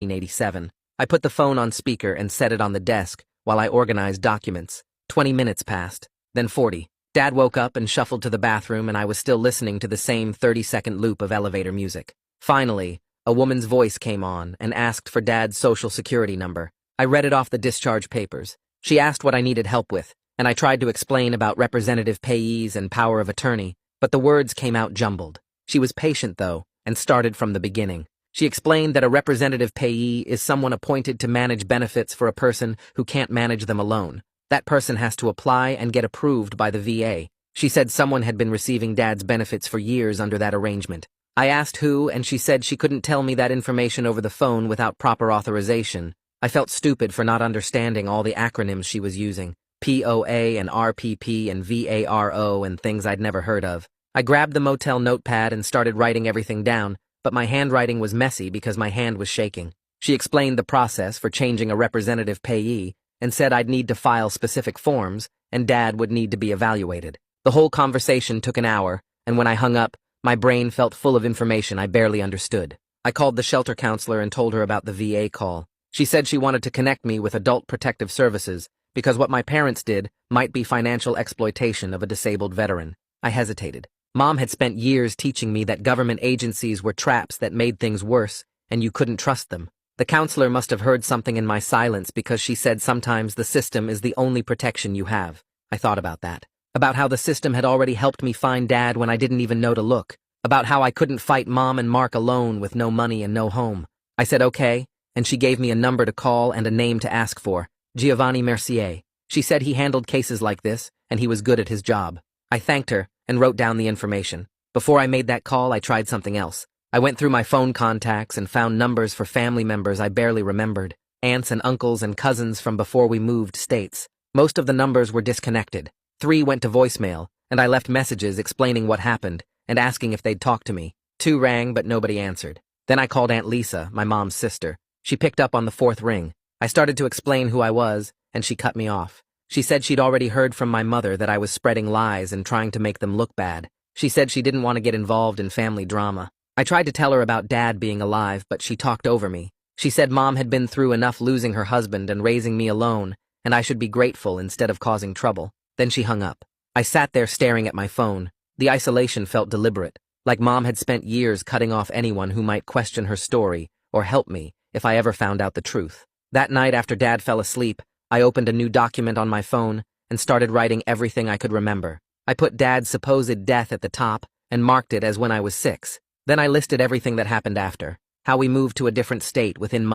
1987. I put the phone on speaker and set it on the desk while I organized documents. 20 minutes passed, then 40. Dad woke up and shuffled to the bathroom, and I was still listening to the same 30-second loop of elevator music. Finally, a woman's voice came on and asked for Dad's social security number. I read it off the discharge papers. She asked what I needed help with, and I tried to explain about representative payees and power of attorney, but the words came out jumbled. She was patient, though, and started from the beginning. She explained that a representative payee is someone appointed to manage benefits for a person who can't manage them alone. That person has to apply and get approved by the VA. She said someone had been receiving Dad's benefits for years under that arrangement. I asked who, and she said she couldn't tell me that information over the phone without proper authorization. I felt stupid for not understanding all the acronyms she was using. POA and RPP and VARO and things I'd never heard of. I grabbed the motel notepad and started writing everything down, but my handwriting was messy because my hand was shaking. She explained the process for changing a representative payee and said I'd need to file specific forms and Dad would need to be evaluated. The whole conversation took an hour, and when I hung up, my brain felt full of information I barely understood. I called the shelter counselor and told her about the VA call. She said she wanted to connect me with Adult Protective Services because what my parents did might be financial exploitation of a disabled veteran. I hesitated. Mom had spent years teaching me that government agencies were traps that made things worse, and you couldn't trust them. The counselor must have heard something in my silence because she said sometimes the system is the only protection you have. I thought about that. About how the system had already helped me find Dad when I didn't even know to look. About how I couldn't fight Mom and Mark alone with no money and no home. I said okay, and she gave me a number to call and a name to ask for. Giovanni Mercier. She said he handled cases like this, and he was good at his job. I thanked her and wrote down the information. Before I made that call, I tried something else. I went through my phone contacts and found numbers for family members I barely remembered. Aunts and uncles and cousins from before we moved states. Most of the numbers were disconnected. 3 went to voicemail, and I left messages explaining what happened and asking if they'd talk to me. 2 rang, but nobody answered. Then I called Aunt Lisa, my mom's sister. She picked up on the 4th ring. I started to explain who I was, and she cut me off. She said she'd already heard from my mother that I was spreading lies and trying to make them look bad. She said she didn't want to get involved in family drama. I tried to tell her about Dad being alive, but she talked over me. She said Mom had been through enough losing her husband and raising me alone, and I should be grateful instead of causing trouble. Then she hung up. I sat there staring at my phone. The isolation felt deliberate, like Mom had spent years cutting off anyone who might question her story or help me if I ever found out the truth. That night after Dad fell asleep, I opened a new document on my phone and started writing everything I could remember. I put Dad's supposed death at the top and marked it as when I was 6. Then I listed everything that happened after. How we moved to a different state within months.